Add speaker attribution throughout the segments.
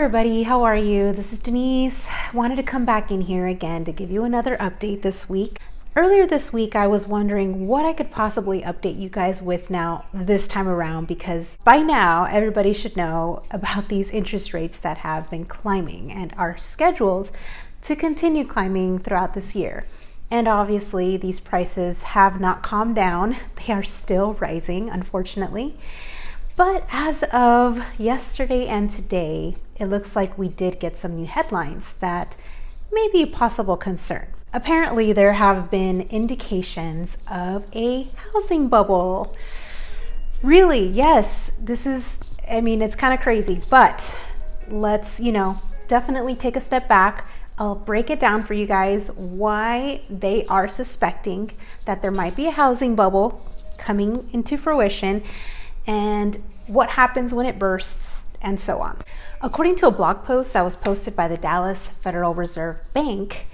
Speaker 1: everybody, how are you? This is Denise. Wanted to come back in here again to give you another update this week. Earlier this week, I was wondering what I could possibly update you guys with now this time around, because by now everybody should know about these interest rates that have been climbing and are scheduled to continue climbing throughout this year. And obviously these prices have not calmed down. They are still rising, unfortunately. But as of yesterday and today, it looks like we did get some new headlines that may be a possible concern. Apparently, there have been indications of a housing bubble. Really, yes, it's kind of crazy, but let's, definitely take a step back. I'll break it down for you guys why they are suspecting that there might be a housing bubble coming into fruition, and what happens when it bursts, and so on. According to a blog post that was posted by the Dallas Federal Reserve Bank,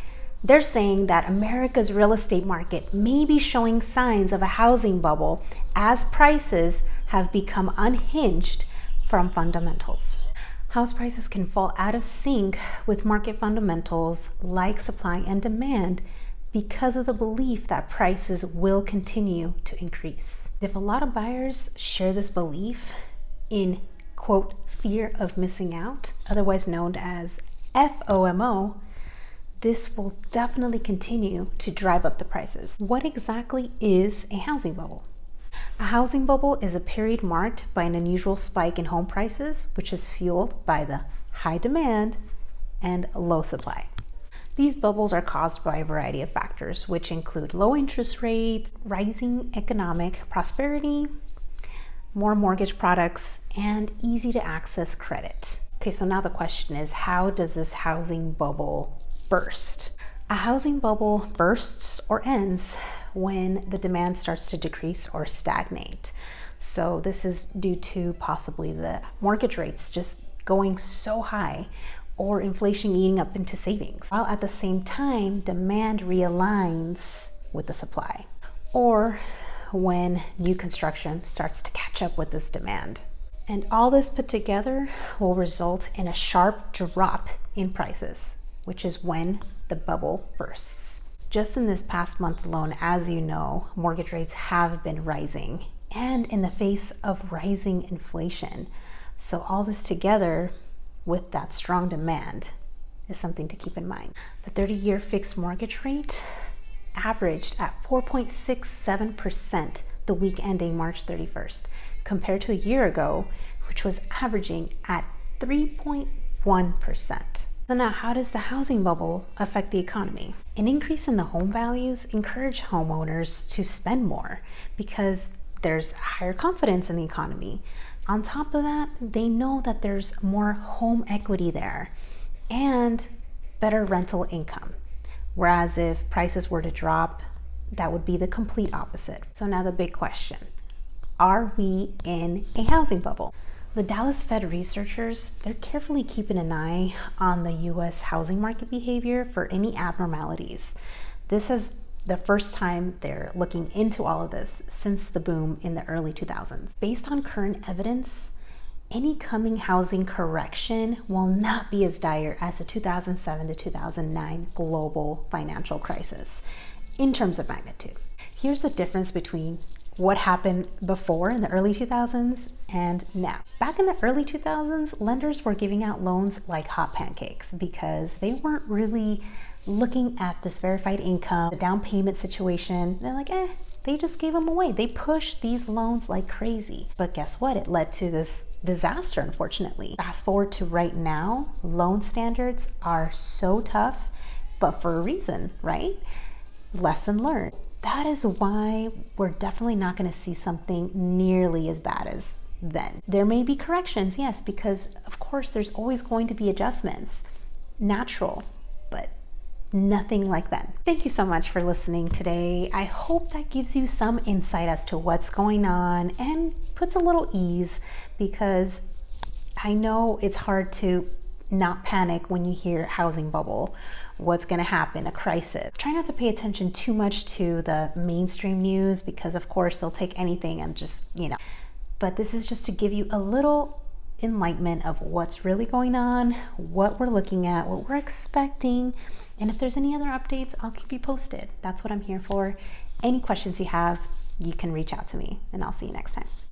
Speaker 1: they're saying that America's real estate market may be showing signs of a housing bubble as prices have become unhinged from fundamentals. House prices can fall out of sync with market fundamentals like supply and demand because of the belief that prices will continue to increase. If a lot of buyers share this belief in, quote, fear of missing out, otherwise known as FOMO, this will definitely continue to drive up the prices. What exactly is a housing bubble? A housing bubble is a period marked by an unusual spike in home prices, which is fueled by the high demand and low supply. These bubbles are caused by a variety of factors, which include low interest rates, rising economic prosperity, more mortgage products, and easy to access credit. Okay, so now the question is, how does this housing bubble burst? A housing bubble bursts or ends when the demand starts to decrease or stagnate. So this is due to possibly the mortgage rates just going so high, or inflation eating up into savings, while at the same time demand realigns with the supply, or when new construction starts to catch up with this demand. And all this put together will result in a sharp drop in prices, which is when the bubble bursts. Just in this past month alone, as you know, mortgage rates have been rising, and in the face of rising inflation. So all this together with that strong demand is something to keep in mind. The 30-year fixed mortgage rate averaged at 4.67% the week ending March 31st, compared to a year ago, which was averaging at 3.1%. So now, how does the housing bubble affect the economy? An increase in the home values encourage homeowners to spend more because there's higher confidence in the economy. On top of that, they know that there's more home equity there and better rental income. Whereas if prices were to drop, that would be the complete opposite. So now the big question, are we in a housing bubble? The Dallas Fed researchers, they're carefully keeping an eye on the US housing market behavior for any abnormalities. This is the first time they're looking into all of this since the boom in the early 2000s. Based on current evidence, any coming housing correction will not be as dire as the 2007 to 2009 global financial crisis in terms of magnitude. Here's the difference between what happened before in the early 2000s and now. Back in the early 2000s, lenders were giving out loans like hot pancakes because they weren't really looking at this verified income, the down payment situation. They're like, they just gave them away. They pushed these loans like crazy. But guess what? It led to this disaster, unfortunately. Fast forward to right now, loan standards are so tough, but for a reason, right? Lesson learned. That is why we're definitely not going to see something nearly as bad as then. There may be corrections, yes, because of course there's always going to be adjustments. Natural, but nothing like that. Thank you so much for listening today. I hope that gives you some insight as to what's going on and puts a little ease, because I know it's hard to not panic when you hear housing bubble, what's going to happen, a crisis. Try not to pay attention too much to the mainstream news, because of course they'll take anything and just, but this is just to give you a little enlightenment of what's really going on, what we're looking at, what we're expecting. And if there's any other updates, I'll keep you posted. That's what I'm here for. Any questions you have, you can reach out to me, and I'll see you next time.